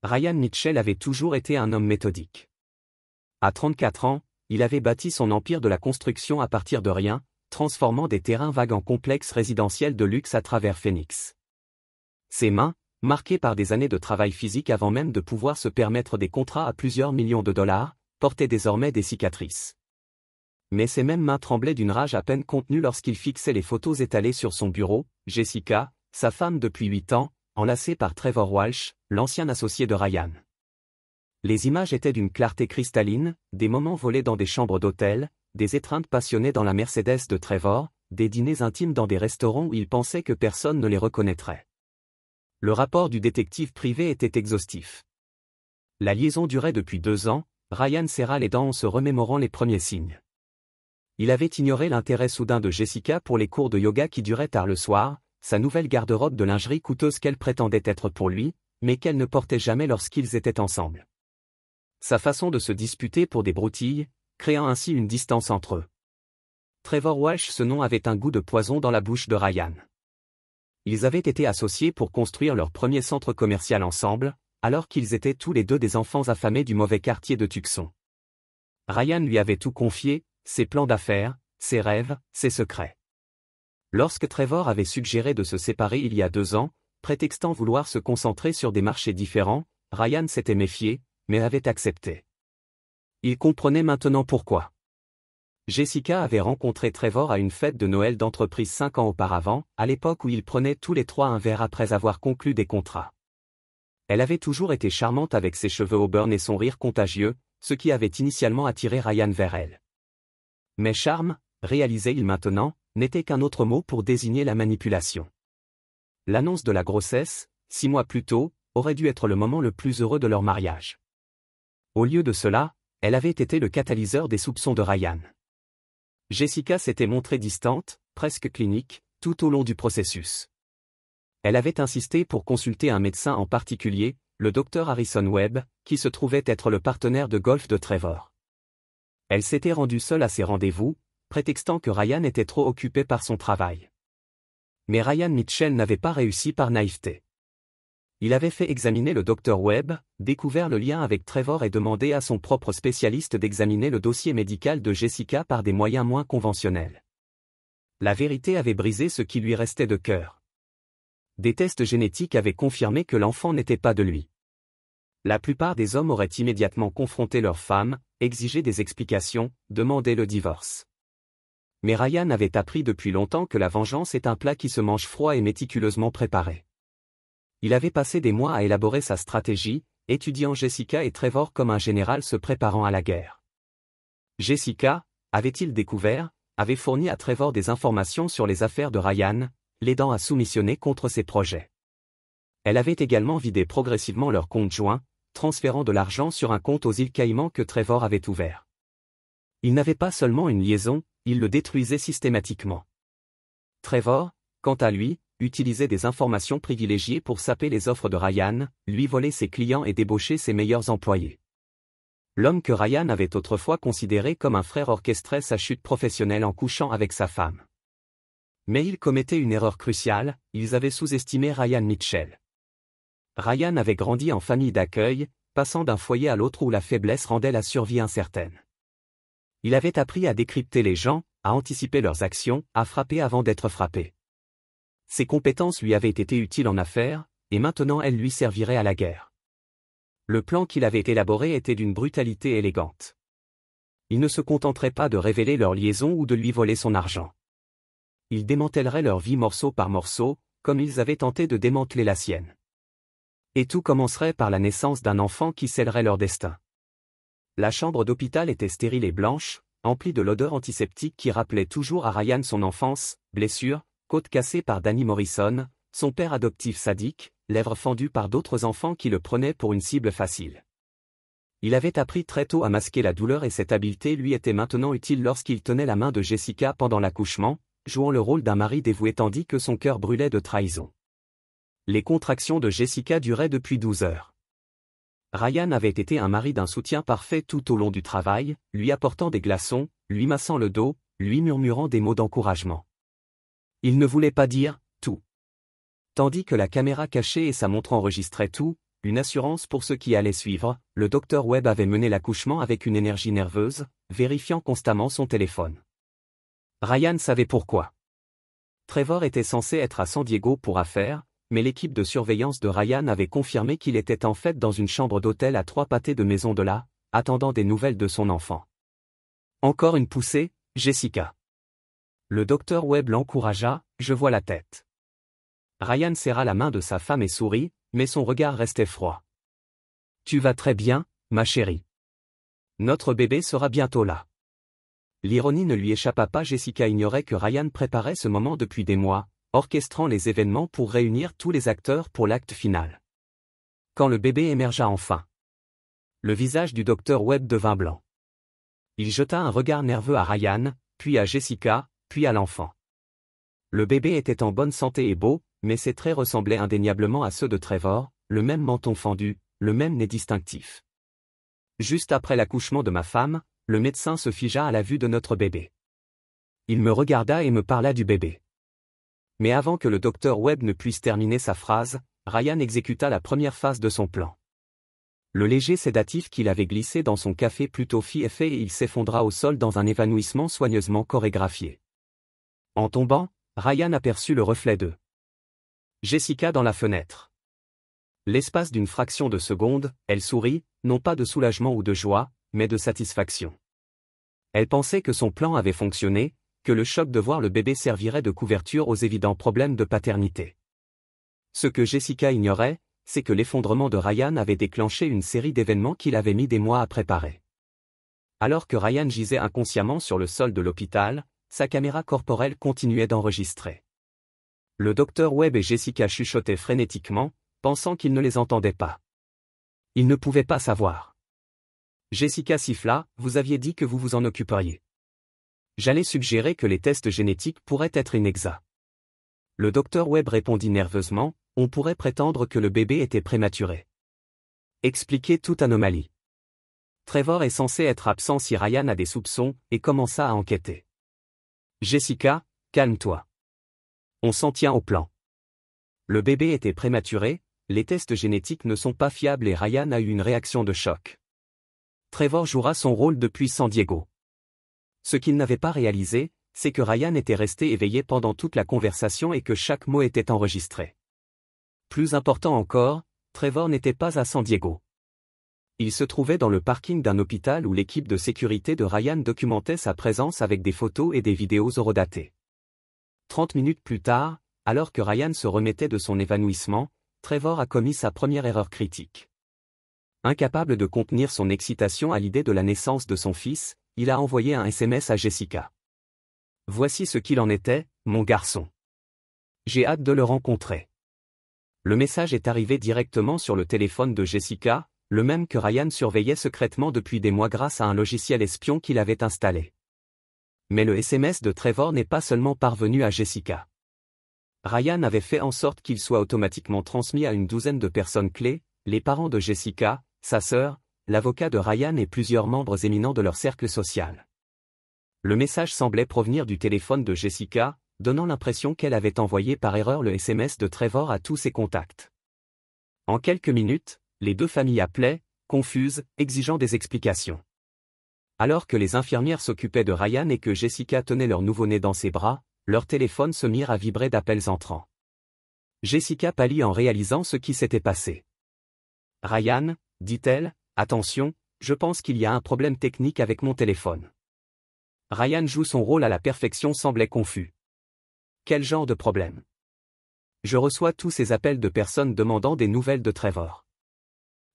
Ryan Mitchell avait toujours été un homme méthodique. À 34 ans, il avait bâti son empire de la construction à partir de rien, transformant des terrains vagues en complexes résidentiels de luxe à travers Phoenix. Ses mains, marquées par des années de travail physique avant même de pouvoir se permettre des contrats à plusieurs millions de dollars, portaient désormais des cicatrices. Mais ses mêmes mains tremblaient d'une rage à peine contenue lorsqu'il fixait les photos étalées sur son bureau. Jessica, sa femme depuis 8 ans, enlacée par Trevor Walsh, l'ancien associé de Ryan. Les images étaient d'une clarté cristalline, des moments volés dans des chambres d'hôtel, des étreintes passionnées dans la Mercedes de Trevor, des dîners intimes dans des restaurants où il pensait que personne ne les reconnaîtrait. Le rapport du détective privé était exhaustif. La liaison durait depuis 2 ans, Ryan serra les dents en se remémorant les premiers signes. Il avait ignoré l'intérêt soudain de Jessica pour les cours de yoga qui duraient tard le soir, sa nouvelle garde-robe de lingerie coûteuse qu'elle prétendait être pour lui, mais qu'elle ne portait jamais lorsqu'ils étaient ensemble. Sa façon de se disputer pour des broutilles, créant ainsi une distance entre eux. Trevor Walsh, ce nom avait un goût de poison dans la bouche de Ryan. Ils avaient été associés pour construire leur premier centre commercial ensemble, alors qu'ils étaient tous les deux des enfants affamés du mauvais quartier de Tucson. Ryan lui avait tout confié, ses plans d'affaires, ses rêves, ses secrets. Lorsque Trevor avait suggéré de se séparer il y a 2 ans, prétextant vouloir se concentrer sur des marchés différents, Ryan s'était méfié, mais avait accepté. Il comprenait maintenant pourquoi. Jessica avait rencontré Trevor à une fête de Noël d'entreprise 5 ans auparavant, à l'époque où ils prenaient tous les 3 un verre après avoir conclu des contrats. Elle avait toujours été charmante avec ses cheveux auburn et son rire contagieux, ce qui avait initialement attiré Ryan vers elle. Mais charme, réalisait-il maintenant, n'était qu'un autre mot pour désigner la manipulation. L'annonce de la grossesse, 6 mois plus tôt, aurait dû être le moment le plus heureux de leur mariage. Au lieu de cela, elle avait été le catalyseur des soupçons de Ryan. Jessica s'était montrée distante, presque clinique, tout au long du processus. Elle avait insisté pour consulter un médecin en particulier, le docteur Harrison Webb, qui se trouvait être le partenaire de golf de Trevor. Elle s'était rendue seule à ses rendez-vous, prétextant que Ryan était trop occupé par son travail. Mais Ryan Mitchell n'avait pas réussi par naïveté. Il avait fait examiner le docteur Webb, découvert le lien avec Trevor et demandé à son propre spécialiste d'examiner le dossier médical de Jessica par des moyens moins conventionnels. La vérité avait brisé ce qui lui restait de cœur. Des tests génétiques avaient confirmé que l'enfant n'était pas de lui. La plupart des hommes auraient immédiatement confronté leur femme, exigé des explications, demandé le divorce. Mais Ryan avait appris depuis longtemps que la vengeance est un plat qui se mange froid et méticuleusement préparé. Il avait passé des mois à élaborer sa stratégie, étudiant Jessica et Trevor comme un général se préparant à la guerre. Jessica, avait-il découvert, avait fourni à Trevor des informations sur les affaires de Ryan, l'aidant à soumissionner contre ses projets. Elle avait également vidé progressivement leur compte joint, transférant de l'argent sur un compte aux îles Caïmans que Trevor avait ouvert. Il n'avait pas seulement une liaison, il le détruisait systématiquement. Trevor, quant à lui, utilisait des informations privilégiées pour saper les offres de Ryan, lui voler ses clients et débaucher ses meilleurs employés. L'homme que Ryan avait autrefois considéré comme un frère orchestrait sa chute professionnelle en couchant avec sa femme. Mais ils commettaient une erreur cruciale, ils avaient sous-estimé Ryan Mitchell. Ryan avait grandi en famille d'accueil, passant d'un foyer à l'autre où la faiblesse rendait la survie incertaine. Il avait appris à décrypter les gens, à anticiper leurs actions, à frapper avant d'être frappé. Ses compétences lui avaient été utiles en affaires, et maintenant elles lui serviraient à la guerre. Le plan qu'il avait élaboré était d'une brutalité élégante. Il ne se contenterait pas de révéler leur liaison ou de lui voler son argent. Il démantèlerait leur vie morceau par morceau, comme ils avaient tenté de démanteler la sienne. Et tout commencerait par la naissance d'un enfant qui scellerait leur destin. La chambre d'hôpital était stérile et blanche, emplie de l'odeur antiseptique qui rappelait toujours à Ryan son enfance, blessures, côte cassée par Danny Morrison, son père adoptif sadique, lèvres fendues par d'autres enfants qui le prenaient pour une cible facile. Il avait appris très tôt à masquer la douleur et cette habileté lui était maintenant utile lorsqu'il tenait la main de Jessica pendant l'accouchement, jouant le rôle d'un mari dévoué tandis que son cœur brûlait de trahison. Les contractions de Jessica duraient depuis 12 heures. Ryan avait été un mari d'un soutien parfait tout au long du travail, lui apportant des glaçons, lui massant le dos, lui murmurant des mots d'encouragement. Il ne voulait pas dire « tout ». Tandis que la caméra cachée et sa montre enregistraient tout, une assurance pour ce qui allait suivre, le Dr Webb avait mené l'accouchement avec une énergie nerveuse, vérifiant constamment son téléphone. Ryan savait pourquoi. Trevor était censé être à San Diego pour affaires, mais l'équipe de surveillance de Ryan avait confirmé qu'il était en fait dans une chambre d'hôtel à 3 pâtés de maison de là, attendant des nouvelles de son enfant. Encore une poussée, Jessica. Le Dr Webb l'encouragea, je vois la tête. Ryan serra la main de sa femme et sourit, mais son regard restait froid. Tu vas très bien, ma chérie. Notre bébé sera bientôt là. L'ironie ne lui échappa pas. Jessica ignorait que Ryan préparait ce moment depuis des mois, orchestrant les événements pour réunir tous les acteurs pour l'acte final. Quand le bébé émergea enfin, le visage du Dr Webb devint blanc. Il jeta un regard nerveux à Ryan, puis à Jessica, puis à l'enfant. Le bébé était en bonne santé et beau, mais ses traits ressemblaient indéniablement à ceux de Trevor, le même menton fendu, le même nez distinctif. Juste après l'accouchement de ma femme, le médecin se figea à la vue de notre bébé. Il me regarda et me parla du bébé. Mais avant que le Dr Webb ne puisse terminer sa phrase, Ryan exécuta la première phase de son plan. Le léger sédatif qu'il avait glissé dans son café plutôt fit effet et il s'effondra au sol dans un évanouissement soigneusement chorégraphié. En tombant, Ryan aperçut le reflet de Jessica dans la fenêtre. L'espace d'une fraction de seconde, elle sourit, non pas de soulagement ou de joie, mais de satisfaction. Elle pensait que son plan avait fonctionné, que le choc de voir le bébé servirait de couverture aux évidents problèmes de paternité. Ce que Jessica ignorait, c'est que l'effondrement de Ryan avait déclenché une série d'événements qu'il avait mis des mois à préparer. Alors que Ryan gisait inconsciemment sur le sol de l'hôpital, sa caméra corporelle continuait d'enregistrer. Le Dr Webb et Jessica chuchotaient frénétiquement, pensant qu'ils ne les entendaient pas. Ils ne pouvaient pas savoir. Jessica siffla, vous aviez dit que vous vous en occuperiez. J'allais suggérer que les tests génétiques pourraient être inexacts. Le Dr Webb répondit nerveusement, on pourrait prétendre que le bébé était prématuré. Expliquez toute anomalie. Trevor est censé être absent si Ryan a des soupçons, et commença à enquêter. Jessica, calme-toi. On s'en tient au plan. Le bébé était prématuré, les tests génétiques ne sont pas fiables et Ryan a eu une réaction de choc. Trevor jouera son rôle depuis San Diego. Ce qu'il n'avait pas réalisé, c'est que Ryan était resté éveillé pendant toute la conversation et que chaque mot était enregistré. Plus important encore, Trevor n'était pas à San Diego. Il se trouvait dans le parking d'un hôpital où l'équipe de sécurité de Ryan documentait sa présence avec des photos et des vidéos horodatées. 30 minutes plus tard, alors que Ryan se remettait de son évanouissement, Trevor a commis sa première erreur critique. Incapable de contenir son excitation à l'idée de la naissance de son fils, il a envoyé un SMS à Jessica. Voici ce qu'il en était, mon garçon. J'ai hâte de le rencontrer. Le message est arrivé directement sur le téléphone de Jessica, le même que Ryan surveillait secrètement depuis des mois grâce à un logiciel espion qu'il avait installé. Mais le SMS de Trevor n'est pas seulement parvenu à Jessica. Ryan avait fait en sorte qu'il soit automatiquement transmis à une douzaine de personnes clés, les parents de Jessica, sa sœur, l'avocat de Ryan et plusieurs membres éminents de leur cercle social. Le message semblait provenir du téléphone de Jessica, donnant l'impression qu'elle avait envoyé par erreur le SMS de Trevor à tous ses contacts. En quelques minutes, les deux familles appelaient, confuses, exigeant des explications. Alors que les infirmières s'occupaient de Ryan et que Jessica tenait leur nouveau-né dans ses bras, leurs téléphones se mirent à vibrer d'appels entrants. Jessica pâlit en réalisant ce qui s'était passé. Ryan, dit-elle, attention, je pense qu'il y a un problème technique avec mon téléphone. Ryan joue son rôle à la perfection, semblait confus. Quel genre de problème? Je reçois tous ces appels de personnes demandant des nouvelles de Trevor.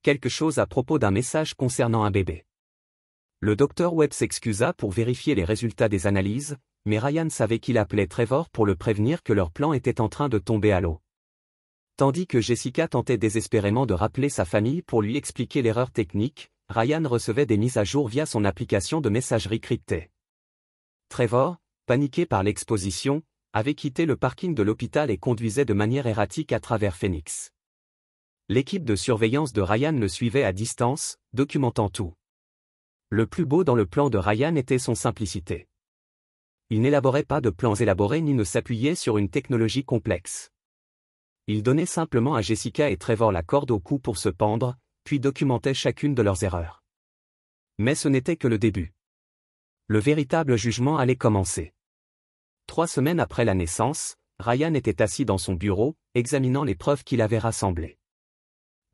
Quelque chose à propos d'un message concernant un bébé. Le Dr Webb s'excusa pour vérifier les résultats des analyses, mais Ryan savait qu'il appelait Trevor pour le prévenir que leur plan était en train de tomber à l'eau. Tandis que Jessica tentait désespérément de rappeler sa famille pour lui expliquer l'erreur technique, Ryan recevait des mises à jour via son application de messagerie cryptée. Trevor, paniqué par l'exposition, avait quitté le parking de l'hôpital et conduisait de manière erratique à travers Phoenix. L'équipe de surveillance de Ryan le suivait à distance, documentant tout. Le plus beau dans le plan de Ryan était son simplicité. Il n'élaborait pas de plans élaborés ni ne s'appuyait sur une technologie complexe. Ils donnaient simplement à Jessica et Trevor la corde au cou pour se pendre, puis documentaient chacune de leurs erreurs. Mais ce n'était que le début. Le véritable jugement allait commencer. 3 semaines après la naissance, Ryan était assis dans son bureau, examinant les preuves qu'il avait rassemblées.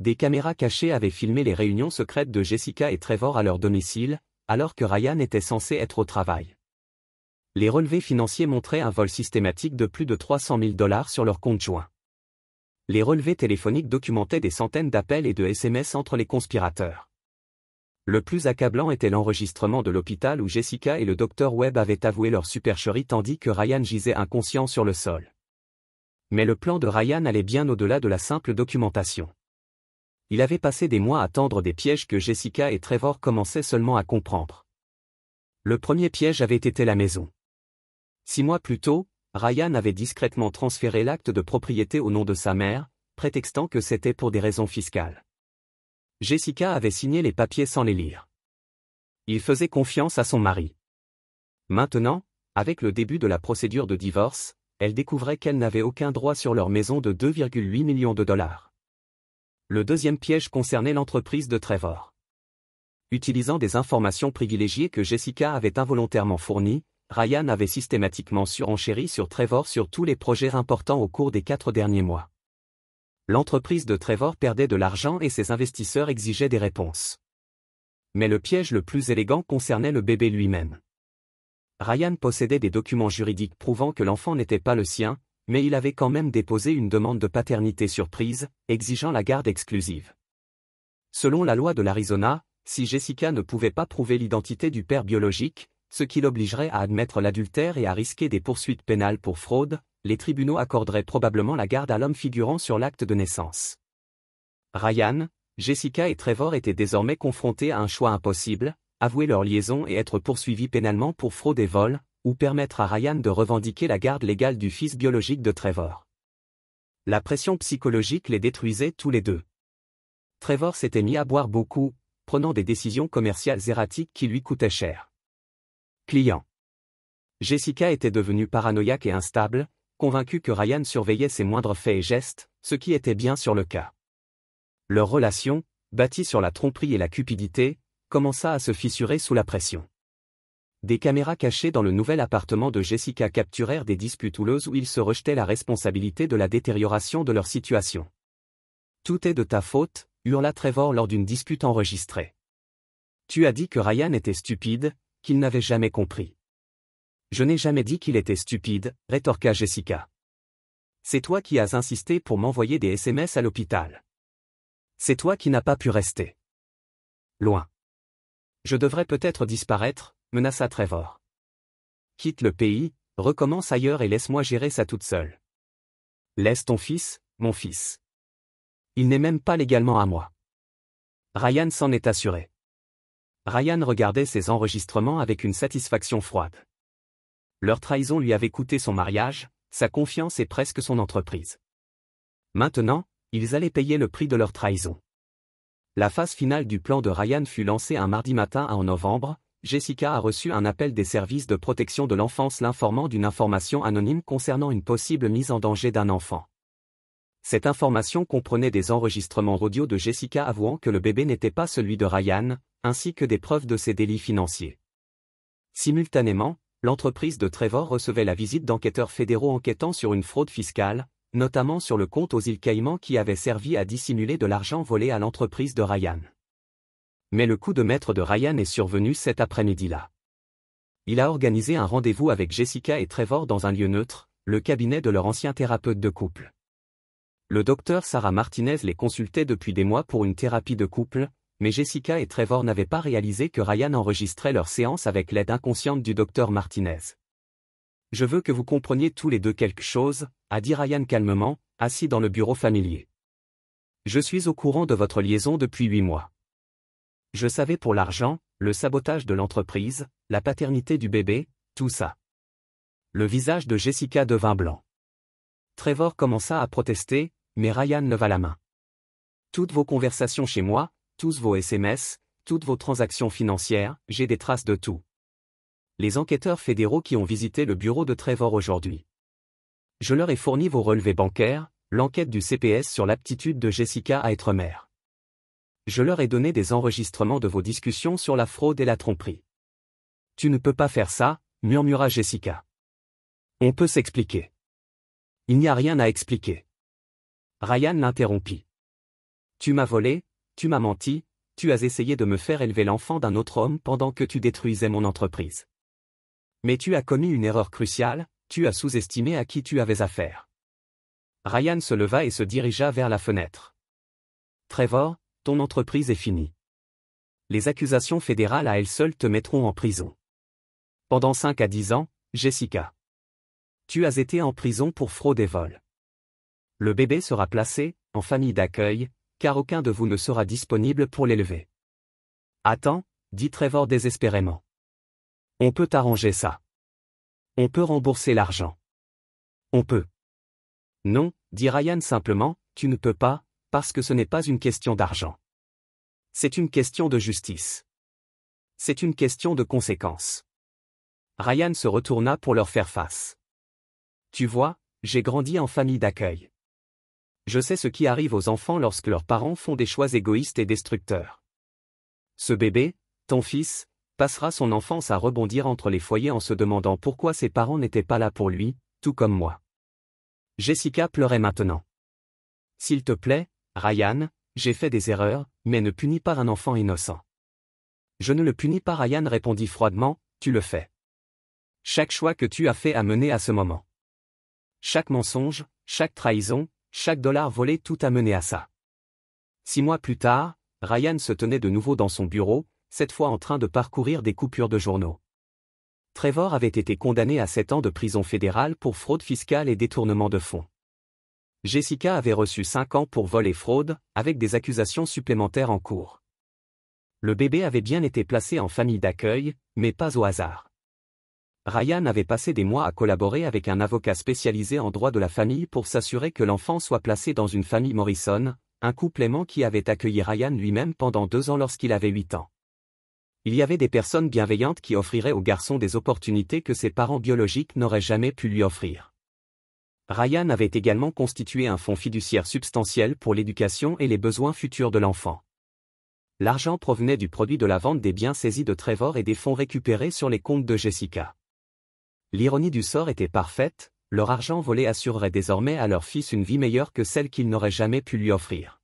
Des caméras cachées avaient filmé les réunions secrètes de Jessica et Trevor à leur domicile, alors que Ryan était censé être au travail. Les relevés financiers montraient un vol systématique de plus de 300 000 $ sur leur compte joint. Les relevés téléphoniques documentaient des centaines d'appels et de SMS entre les conspirateurs. Le plus accablant était l'enregistrement de l'hôpital où Jessica et le docteur Webb avaient avoué leur supercherie tandis que Ryan gisait inconscient sur le sol. Mais le plan de Ryan allait bien au-delà de la simple documentation. Il avait passé des mois à tendre des pièges que Jessica et Trevor commençaient seulement à comprendre. Le premier piège avait été la maison. 6 mois plus tôt, Ryan avait discrètement transféré l'acte de propriété au nom de sa mère, prétextant que c'était pour des raisons fiscales. Jessica avait signé les papiers sans les lire. Il faisait confiance à son mari. Maintenant, avec le début de la procédure de divorce, elle découvrait qu'elle n'avait aucun droit sur leur maison de 2,8 millions de $. Le deuxième piège concernait l'entreprise de Trevor. Utilisant des informations privilégiées que Jessica avait involontairement fournies, Ryan avait systématiquement surenchéri sur Trevor sur tous les projets importants au cours des 4 derniers mois. L'entreprise de Trevor perdait de l'argent et ses investisseurs exigeaient des réponses. Mais le piège le plus élégant concernait le bébé lui-même. Ryan possédait des documents juridiques prouvant que l'enfant n'était pas le sien, mais il avait quand même déposé une demande de paternité surprise, exigeant la garde exclusive. Selon la loi de l'Arizona, si Jessica ne pouvait pas prouver l'identité du père biologique, ce qui l'obligerait à admettre l'adultère et à risquer des poursuites pénales pour fraude, les tribunaux accorderaient probablement la garde à l'homme figurant sur l'acte de naissance. Ryan, Jessica et Trevor étaient désormais confrontés à un choix impossible, avouer leur liaison et être poursuivis pénalement pour fraude et vol, ou permettre à Ryan de revendiquer la garde légale du fils biologique de Trevor. La pression psychologique les détruisait tous les deux. Trevor s'était mis à boire beaucoup, prenant des décisions commerciales erratiques qui lui coûtaient cher. Client. Jessica était devenue paranoïaque et instable, convaincue que Ryan surveillait ses moindres faits et gestes, ce qui était bien sûr le cas. Leur relation, bâtie sur la tromperie et la cupidité, commença à se fissurer sous la pression. Des caméras cachées dans le nouvel appartement de Jessica capturèrent des disputes houleuses où ils se rejetaient la responsabilité de la détérioration de leur situation. « Tout est de ta faute », hurla Trevor lors d'une dispute enregistrée. « Tu as dit que Ryan était stupide, qu'il n'avait jamais compris. » « Je n'ai jamais dit qu'il était stupide, » rétorqua Jessica. « C'est toi qui as insisté pour m'envoyer des SMS à l'hôpital. C'est toi qui n'as pas pu rester loin. Je devrais peut-être disparaître, menaça Trevor. Quitte le pays, recommence ailleurs et laisse-moi gérer ça toute seule. Laisse ton fils, mon fils. Il n'est même pas légalement à moi. Ryan s'en est assuré. Ryan regardait ces enregistrements avec une satisfaction froide. Leur trahison lui avait coûté son mariage, sa confiance et presque son entreprise. Maintenant, ils allaient payer le prix de leur trahison. La phase finale du plan de Ryan fut lancée un mardi matin en novembre. Jessica a reçu un appel des services de protection de l'enfance l'informant d'une information anonyme concernant une possible mise en danger d'un enfant. Cette information comprenait des enregistrements audio de Jessica avouant que le bébé n'était pas celui de Ryan, ainsi que des preuves de ses délits financiers. Simultanément, l'entreprise de Trevor recevait la visite d'enquêteurs fédéraux enquêtant sur une fraude fiscale, notamment sur le compte aux îles Caïmans qui avait servi à dissimuler de l'argent volé à l'entreprise de Ryan. Mais le coup de maître de Ryan est survenu cet après-midi-là. Il a organisé un rendez-vous avec Jessica et Trevor dans un lieu neutre, le cabinet de leur ancien thérapeute de couple. Le docteur Sarah Martinez les consultait depuis des mois pour une thérapie de couple, mais Jessica et Trevor n'avaient pas réalisé que Ryan enregistrait leur séance avec l'aide inconsciente du docteur Martinez. « Je veux que vous compreniez tous les deux quelque chose », a dit Ryan calmement, assis dans le bureau familier. « Je suis au courant de votre liaison depuis 8 mois. Je savais pour l'argent, le sabotage de l'entreprise, la paternité du bébé, tout ça. » Le visage de Jessica devint blanc. Trevor commença à protester, mais Ryan leva la main. « Toutes vos conversations chez moi, tous vos SMS, toutes vos transactions financières, j'ai des traces de tout. Les enquêteurs fédéraux qui ont visité le bureau de Trevor aujourd'hui. Je leur ai fourni vos relevés bancaires, L'enquête du CPS sur l'aptitude de Jessica à être mère. Je leur ai donné des enregistrements de vos discussions sur la fraude et la tromperie. Tu ne peux pas faire ça, murmura Jessica. On peut s'expliquer. Il n'y a rien à expliquer. Ryan l'interrompit. Tu m'as volé, tu m'as menti, tu as essayé de me faire élever l'enfant d'un autre homme pendant que tu détruisais mon entreprise. Mais tu as commis une erreur cruciale, tu as sous-estimé à qui tu avais affaire. Ryan se leva et se dirigea vers la fenêtre. Trevor, ton entreprise est finie. Les accusations fédérales à elles seules te mettront en prison. Pendant 5 à 10 ans, Jessica. Tu as été en prison pour fraude et vol. Le bébé sera placé en famille d'accueil, car aucun de vous ne sera disponible pour l'élever. Attends, dit Trevor désespérément. On peut arranger ça. On peut rembourser l'argent. On peut. Non, dit Ryan simplement, tu ne peux pas, parce que ce n'est pas une question d'argent. C'est une question de justice. C'est une question de conséquences. Ryan se retourna pour leur faire face. Tu vois, j'ai grandi en famille d'accueil. Je sais ce qui arrive aux enfants lorsque leurs parents font des choix égoïstes et destructeurs. Ce bébé, ton fils, passera son enfance à rebondir entre les foyers en se demandant pourquoi ses parents n'étaient pas là pour lui, tout comme moi. Jessica pleurait maintenant. S'il te plaît, Ryan, j'ai fait des erreurs, mais ne punis pas un enfant innocent. Je ne le punis pas, Ryan répondit froidement, tu le fais. Chaque choix que tu as fait a mené à ce moment. Chaque mensonge, chaque trahison, chaque dollar volé, tout a mené à ça. 6 mois plus tard, Ryan se tenait de nouveau dans son bureau, cette fois en train de parcourir des coupures de journaux. Trevor avait été condamné à 7 ans de prison fédérale pour fraude fiscale et détournement de fonds. Jessica avait reçu 5 ans pour vol et fraude, avec des accusations supplémentaires en cours. Le bébé avait bien été placé en famille d'accueil, mais pas au hasard. Ryan avait passé des mois à collaborer avec un avocat spécialisé en droit de la famille pour s'assurer que l'enfant soit placé dans une famille Morrison, un couple aimant qui avait accueilli Ryan lui-même pendant 2 ans lorsqu'il avait 8 ans. Il y avait des personnes bienveillantes qui offriraient au garçon des opportunités que ses parents biologiques n'auraient jamais pu lui offrir. Ryan avait également constitué un fonds fiduciaire substantiel pour l'éducation et les besoins futurs de l'enfant. L'argent provenait du produit de la vente des biens saisis de Trevor et des fonds récupérés sur les comptes de Jessica. L'ironie du sort était parfaite, leur argent volé assurerait désormais à leur fils une vie meilleure que celle qu'il n'aurait jamais pu lui offrir.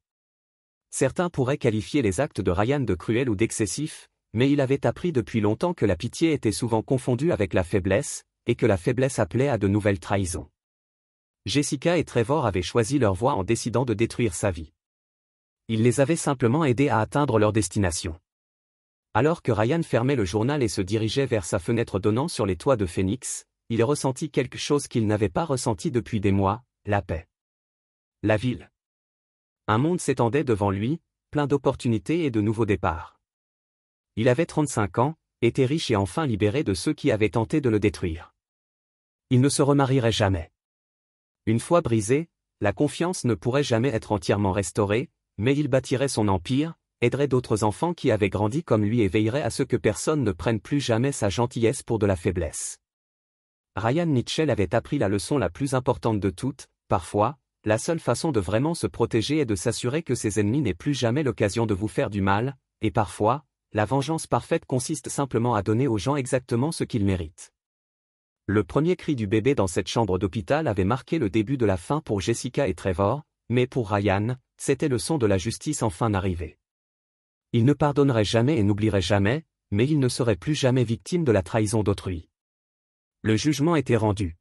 Certains pourraient qualifier les actes de Ryan de cruels ou d'excessifs, mais il avait appris depuis longtemps que la pitié était souvent confondue avec la faiblesse, et que la faiblesse appelait à de nouvelles trahisons. Jessica et Trevor avaient choisi leur voie en décidant de détruire sa vie. Il les avait simplement aidés à atteindre leur destination. Alors que Ryan fermait le journal et se dirigeait vers sa fenêtre donnant sur les toits de Phoenix, il ressentit quelque chose qu'il n'avait pas ressenti depuis des mois, la paix. La ville. Un monde s'étendait devant lui, plein d'opportunités et de nouveaux départs. Il avait 35 ans, était riche et enfin libéré de ceux qui avaient tenté de le détruire. Il ne se remarierait jamais. Une fois brisé, la confiance ne pourrait jamais être entièrement restaurée, mais il bâtirait son empire, aiderait d'autres enfants qui avaient grandi comme lui et veillerait à ce que personne ne prenne plus jamais sa gentillesse pour de la faiblesse. Ryan Mitchell avait appris la leçon la plus importante de toutes, parfois, la seule façon de vraiment se protéger est de s'assurer que ses ennemis n'aient plus jamais l'occasion de vous faire du mal, et parfois, la vengeance parfaite consiste simplement à donner aux gens exactement ce qu'ils méritent. Le premier cri du bébé dans cette chambre d'hôpital avait marqué le début de la fin pour Jessica et Trevor, mais pour Ryan, c'était le son de la justice enfin arrivé. Il ne pardonnerait jamais et n'oublierait jamais, mais il ne serait plus jamais victime de la trahison d'autrui. Le jugement était rendu.